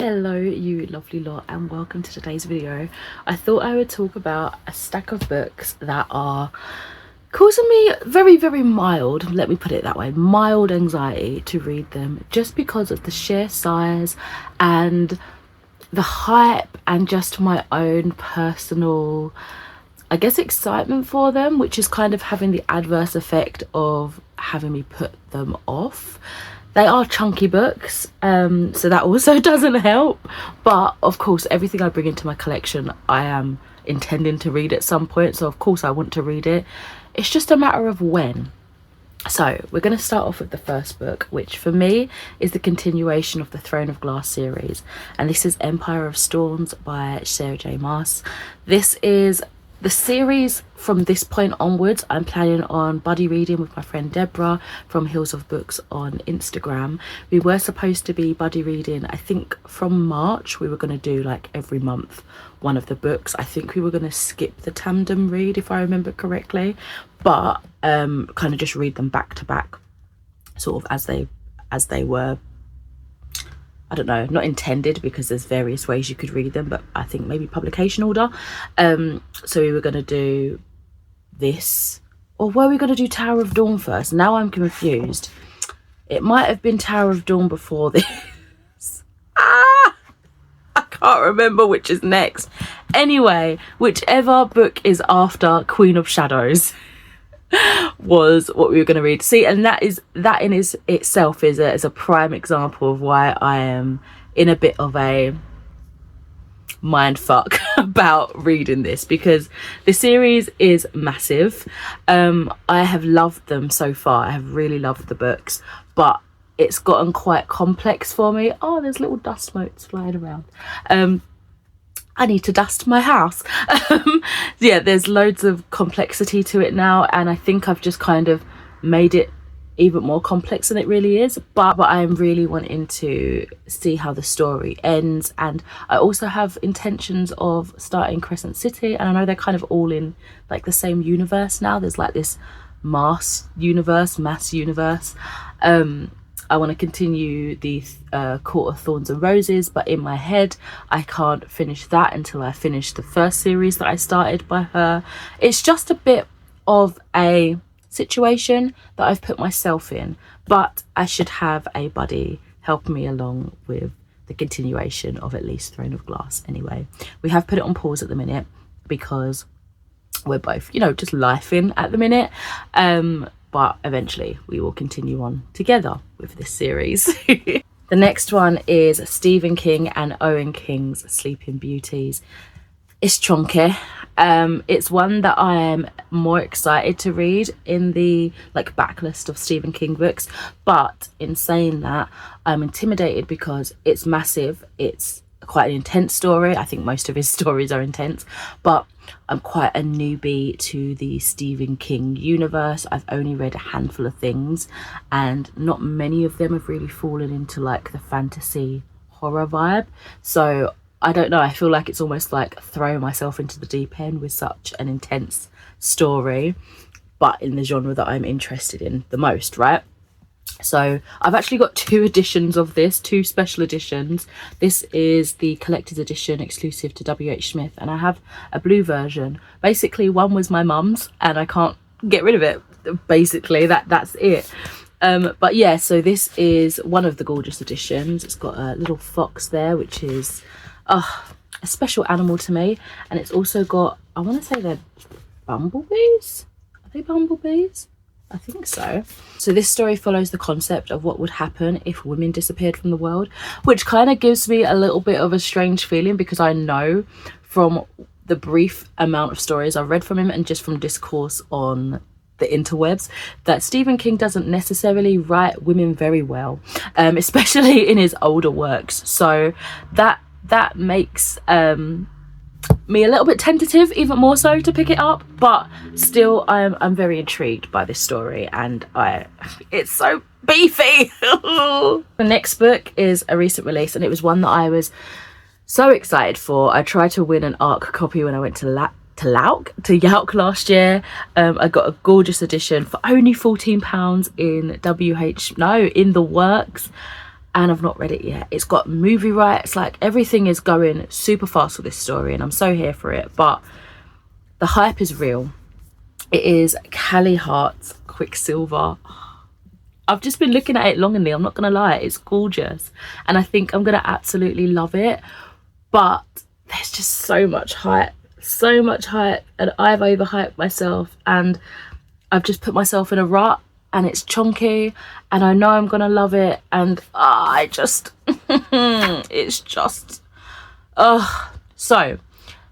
Hello you lovely lot and welcome to today's video. I thought I would talk about a stack of books that are causing me very mild, let me put it that way, mild anxiety to read them, just because of the sheer size and the hype and just my own personal, I guess, excitement for them, which is kind of having the adverse effect of having me put them off. They are chunky books, so that also doesn't help. But of course, everything I bring into my collection, I am intending to read at some point. So of course I want to read it. It's just a matter of when. So we're going to start off with the first book, which for me is the continuation of the Throne of Glass series. And this is Empire of Storms by Sarah J. Maas. This is the series. From this point onwards, I'm planning on buddy reading with my friend Deborah from Hills of Books on Instagram. We were supposed to be buddy reading, I think from March. We were going to do like every month one of the books. I think we were going to skip the tandem read if I remember correctly, but kind of just read them back to back, sort of as they were, I don't know, not intended, because there's various ways you could read them, but I think maybe publication order. So we were going to do this, or were we going to do Tower of Dawn first? Now I'm confused. It might have been Tower of Dawn before this. I can't remember which is next. Anyway, whichever book is after Queen of Shadows was what we were going to read. See, and that in itself is a prime example of why I am in a bit of a mind fuck about reading this, because the series is massive. I have loved them so far. I have really loved the books, but it's gotten quite complex for me. Oh, there's little dust motes flying around. I need to dust my house. Yeah, there's loads of complexity to it now, and I think I've just kind of made it even more complex than it really is, but I'm really wanting to see how the story ends. And I also have intentions of starting Crescent City, and I know they're kind of all in like the same universe now. There's like this mass universe. I want to continue the Court of Thorns and Roses, but in my head I can't finish that until I finish the first series that I started by her. It's just a bit of a situation that I've put myself in, but I should have a buddy help me along with the continuation of at least Throne of Glass. Anyway, we have put it on pause at the minute because we're both, you know, just lifing at the minute, but eventually we will continue on together with this series. The next one is Stephen King and Owen King's Sleeping Beauties. It's chunky. It's one that I am more excited to read in the like backlist of Stephen King books, but in saying that, I'm intimidated because it's massive. It's quite an intense story. I think most of his stories are intense, but I'm quite a newbie to the Stephen King universe. I've only read a handful of things, and not many of them have really fallen into like the fantasy horror vibe. So I don't know, I feel like it's almost like throwing myself into the deep end with such an intense story, but in the genre that I'm interested in the most, right? So I've actually got two editions of this, two special editions. This is the collector's edition exclusive to WH Smith, and I have a blue version. Basically, one was my mum's and I can't get rid of it. Basically, that's it. But yeah, so this is one of the gorgeous editions. It's got a little fox there, which is a special animal to me, and it's also got, I want to say they're bumblebees. Are they bumblebees? I think so. So this story follows the concept of what would happen if women disappeared from the world, which kind of gives me a little bit of a strange feeling, because I know from the brief amount of stories I've read from him and just from discourse on the interwebs that Stephen King doesn't necessarily write women very well, especially in his older works. So that makes me a little bit tentative, even more so, to pick it up, but still I'm very intrigued by this story, and it's so beefy. The next book is a recent release, and it was one that I was so excited for. I tried to win an ARC copy when I went to Yauk last year. I got a gorgeous edition for only £14 in in the works, and I've not read it yet. It's got movie rights, like everything is going super fast with this story, and I'm so here for it. But the hype is real. It is Callie Hart's Quicksilver. I've just been looking at it longingly, I'm not gonna lie. It's gorgeous, and I think I'm gonna absolutely love it. But there's just so much hype, and I've overhyped myself, and I've just put myself in a rut, and it's chunky, and I know I'm gonna love it, and I just it's just so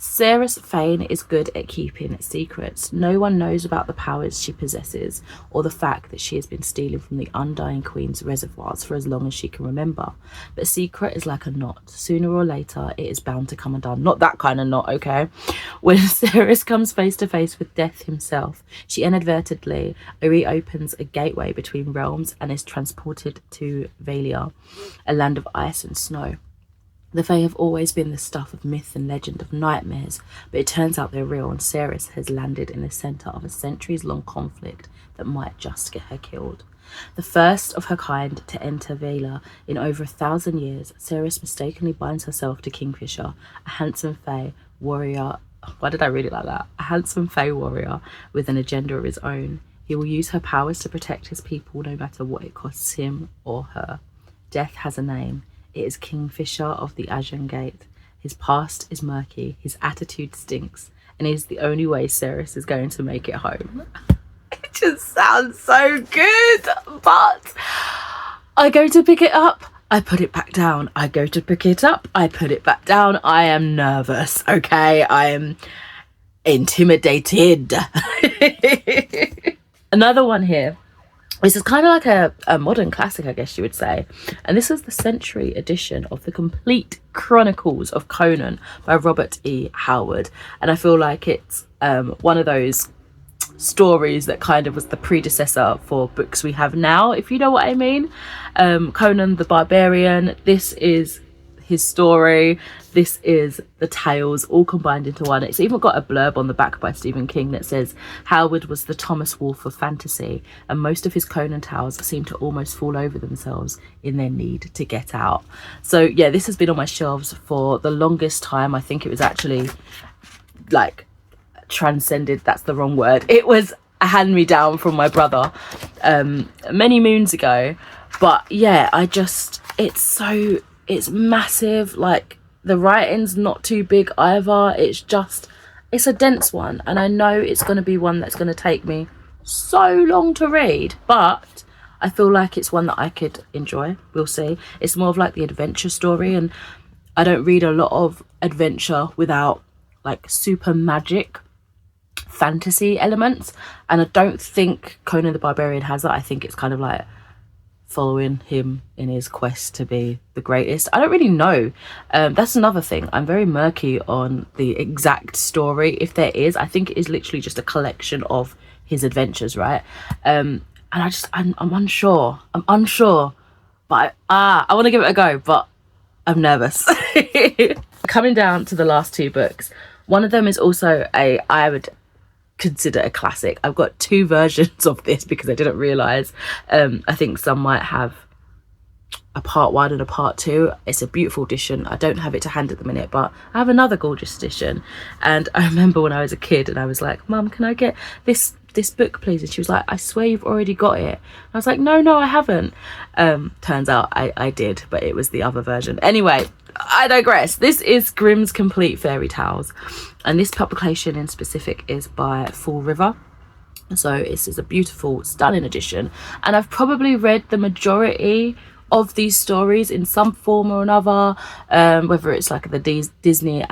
Sarah's Fane is good at keeping secrets. No one knows about the powers she possesses, or the fact that she has been stealing from the Undying Queen's reservoirs for as long as she can remember. But a secret is like a knot. Sooner or later, it is bound to come undone. Not that kind of knot, okay? When Sarah comes face to face with death himself, she inadvertently reopens a gateway between realms and is transported to Valia, a land of ice and snow. The Fae have always been the stuff of myth and legend, of nightmares, but it turns out they're real, and Sarah has landed in the centre of a centuries-long conflict that might just get her killed. The first of her kind to enter Valia in over 1,000 years, Sarah mistakenly binds herself to Kingfisher, a handsome Fae warrior. Why did I read it like that? A handsome Fae warrior with an agenda of his own. He will use her powers to protect his people, no matter what it costs him or her. Death has a name. It is Kingfisher of the Azure Gate. His past is murky, his attitude stinks, and it is the only way Ceres is going to make it home. It just sounds so good, but I go to pick it up, I put it back down. I go to pick it up, I put it back down. I am nervous, okay? I am intimidated. Another one here. This is kind of like a modern classic, I guess you would say. And this is the century edition of the Complete Chronicles of Conan by Robert E. Howard. And I feel like it's one of those stories that kind of was the predecessor for books we have now, if you know what I mean. Conan the Barbarian, this is his story, this is the tales all combined into one. It's even got a blurb on the back by Stephen King that says Howard was the Thomas Wolfe of fantasy, and most of his Conan tales seem to almost fall over themselves in their need to get out. So yeah, this has been on my shelves for the longest time. I think it was actually like transcended, that's the wrong word, it was a hand-me-down from my brother many moons ago. But yeah, it's massive, like the writing's not too big either. It's a dense one, and I know it's going to be one that's going to take me so long to read, but I feel like it's one that I could enjoy. We'll see. It's more of like the adventure story, and I don't read a lot of adventure without like super magic fantasy elements, and I don't think Conan the Barbarian has that. I think it's kind of like following him in his quest to be the greatest. I don't really know. That's another thing. I'm very murky on the exact story, if there is. I think it is literally just a collection of his adventures, right? And I'm unsure. But I want to give it a go, but I'm nervous. Coming down to the last two books, one of them is also I would consider a classic. I've got two versions of this because I didn't realise. I think some might have a part 1 and a part 2. It's a beautiful edition. I don't have it to hand at the minute, but I have another gorgeous edition. And I remember when I was a kid and I was like, Mum, can I get this book please? And she was like, I swear you've already got it. I was like, no, I haven't. Turns out I did, but it was the other version. Anyway, I digress. This is Grimm's Complete Fairy Tales, and this publication in specific is by Fall River. So this is a beautiful, stunning edition, and I've probably read the majority of these stories in some form or another, whether it's like the Disney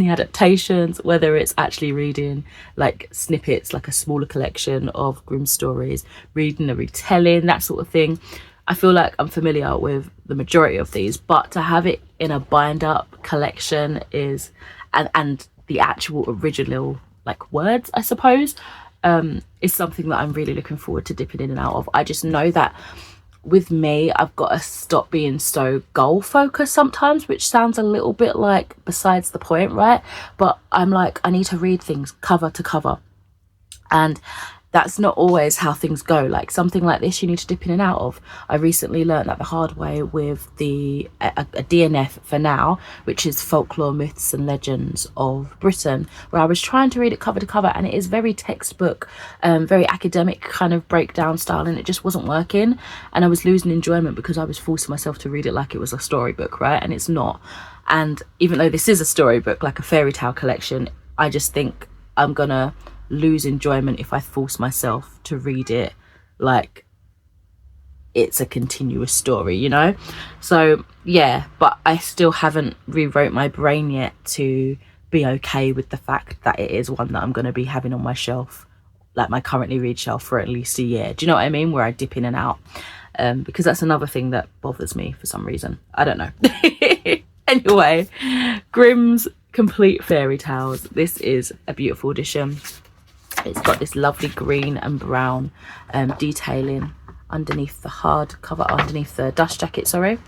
adaptations, whether it's actually reading like snippets, like a smaller collection of Grimm stories, reading a retelling, that sort of thing. I feel like I'm familiar with the majority of these, but to have it in a bind up collection is, and the actual original like words, I suppose, is something that I'm really looking forward to dipping in and out of. I just know that with me, I've got to stop being so goal focused sometimes, which sounds a little bit like besides the point, right? But I'm like, I need to read things cover to cover. And that's not always how things go. Like something like this you need to dip in and out of. I recently learned that the hard way with a DNF for now, which is Folklore, Myths and Legends of Britain, where I was trying to read it cover to cover, and it is very textbook, very academic kind of breakdown style, and it just wasn't working, and I was losing enjoyment because I was forcing myself to read it like it was a storybook, right? And it's not. And even though this is a storybook, like a fairy tale collection, I just think I'm gonna lose enjoyment if I force myself to read it like it's a continuous story, you know? So yeah, but I still haven't rewrote my brain yet to be okay with the fact that it is one that I'm going to be having on my shelf, like my currently read shelf, for at least a year. Do you know what I mean? Where I dip in and out, because that's another thing that bothers me for some reason. I don't know. Anyway, Grimm's Complete Fairy Tales. This is a beautiful edition. It's got this lovely green and brown detailing underneath the hard cover, underneath the dust jacket, sorry.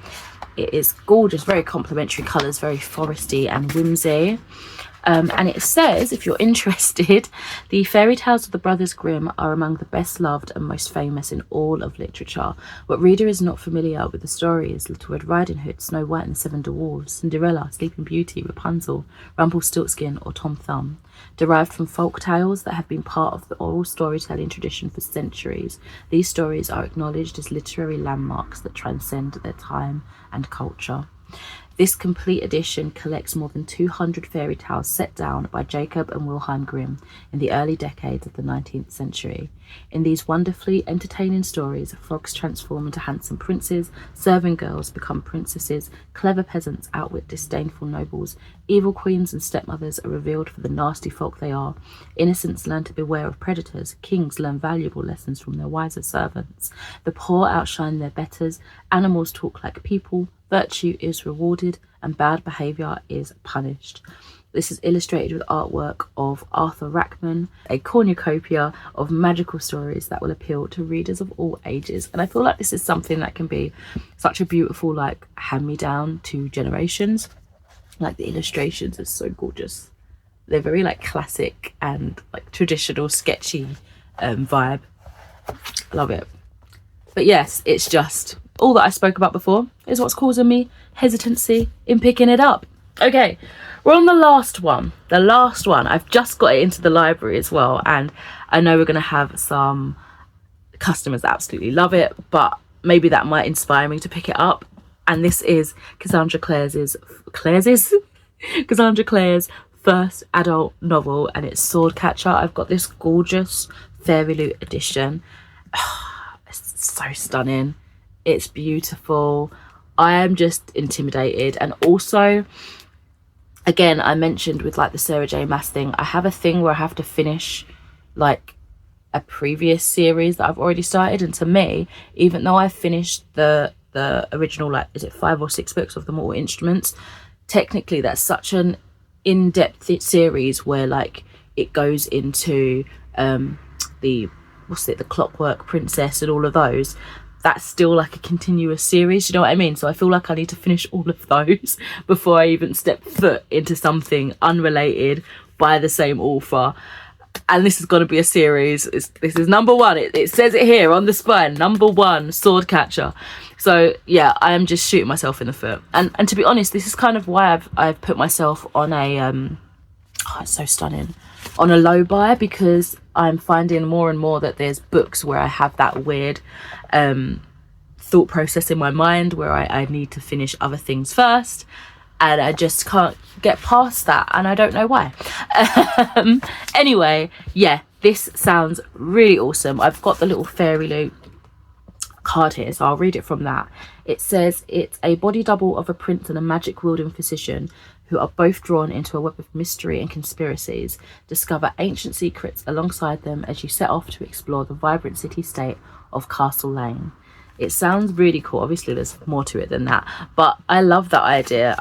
It is gorgeous, very complimentary colours, very foresty and whimsy. And it says, if you're interested, the fairy tales of the Brothers Grimm are among the best loved and most famous in all of literature. What reader is not familiar with the stories: Little Red Riding Hood, Snow White and the Seven Dwarfs, Cinderella, Sleeping Beauty, Rapunzel, Rumpelstiltskin or Tom Thumb, derived from folk tales that have been part of the oral storytelling tradition for centuries. These stories are acknowledged as literary landmarks that transcend their time and culture. This complete edition collects more than 200 fairy tales set down by Jacob and Wilhelm Grimm in the early decades of the 19th century. In these wonderfully entertaining stories, frogs transform into handsome princes, serving girls become princesses, clever peasants outwit disdainful nobles, evil queens and stepmothers are revealed for the nasty folk they are, innocents learn to beware of predators, kings learn valuable lessons from their wiser servants, the poor outshine their betters, animals talk like people, virtue is rewarded and bad behaviour is punished. This is illustrated with artwork of Arthur Rachman, a cornucopia of magical stories that will appeal to readers of all ages. And I feel like this is something that can be such a beautiful, like, hand-me-down to generations. Like, the illustrations are so gorgeous. They're very, like, classic and, like, traditional, sketchy vibe. I love it. But yes, it's just all that I spoke about before is what's causing me hesitancy in picking it up. Okay, we're on the last one. I've just got it into the library as well, and I know we're going to have some customers that absolutely love it, but maybe that might inspire me to pick it up. And this is Cassandra Clare's first adult novel, and it's Swordcatcher. I've got this gorgeous Fairy Loot edition. It's so stunning. It's beautiful. I am just intimidated. And also, again, I mentioned with like the Sarah J Maas thing, I have a thing where I have to finish like a previous series that I've already started. And to me, even though I finished the original, like, is it 5 or 6 books of the Mortal Instruments, technically that's such an in-depth series where like it goes into the Clockwork Princess and all of those. That's still like a continuous series, you know what I mean? So I feel like I need to finish all of those before I even step foot into something unrelated by the same author. And this is going to be a series. This is number 1. It says it here on the spine, number 1, Swordcatcher. So yeah, I am just shooting myself in the foot. And to be honest, this is kind of why I've put myself on a it's so stunning, on a low buy, because I'm finding more and more that there's books where I have that weird thought process in my mind where I need to finish other things first, and I just can't get past that, and I don't know why. Anyway, yeah, this sounds really awesome. I've got the little Fairy Loot card here, so I'll read it from that. It says, it's a body double of a prince and a magic wielding physician who are both drawn into a web of mystery and conspiracies. Discover ancient secrets alongside them as you set off to explore the vibrant city-state of Castle Lane. It sounds really cool. Obviously there's more to it than that, but I love that idea.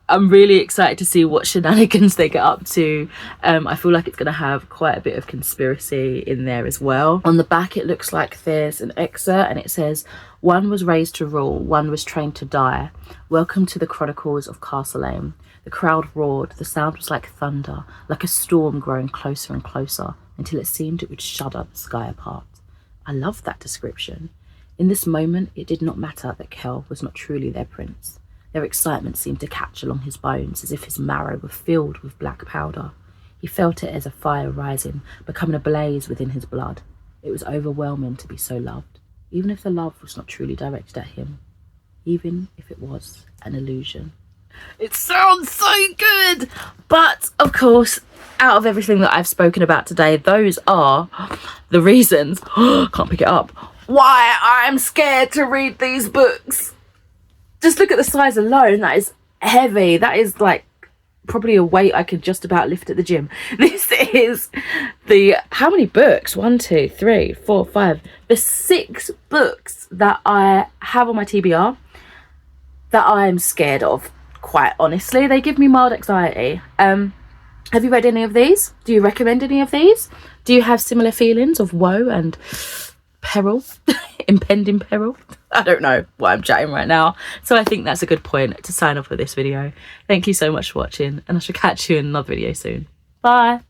I'm really excited to see what shenanigans they get up to. I feel like it's going to have quite a bit of conspiracy in there as well. On the back it looks like there's an excerpt, and it says, "One was raised to rule, one was trained to die. Welcome to the Chronicles of Castle Lane." The crowd roared. The sound was like thunder, like a storm growing closer and closer. until it seemed it would shudder the sky apart. I loved that description. In this moment, it did not matter that Kel was not truly their prince. Their excitement seemed to catch along his bones as if his marrow were filled with black powder. He felt it as a fire rising, becoming a blaze within his blood. It was overwhelming to be so loved, even if the love was not truly directed at him, even if it was an illusion. It sounds so good! But, of course, out of everything that I've spoken about today, those are the reasons, can't pick it up, why I'm scared to read these books. Just look at the size alone. That is heavy. That is like probably a weight I could just about lift at the gym. This is the, how many books? 1, 2, 3, 4, 5. The 6 books that I have on my TBR that I'm scared of, quite honestly. They give me mild anxiety. Have you read any of these? Do you recommend any of these? Do you have similar feelings of woe and peril? Impending peril? I don't know why I'm chatting right now. So I think that's a good point to sign off with this video. Thank you so much for watching, and I shall catch you in another video soon. Bye.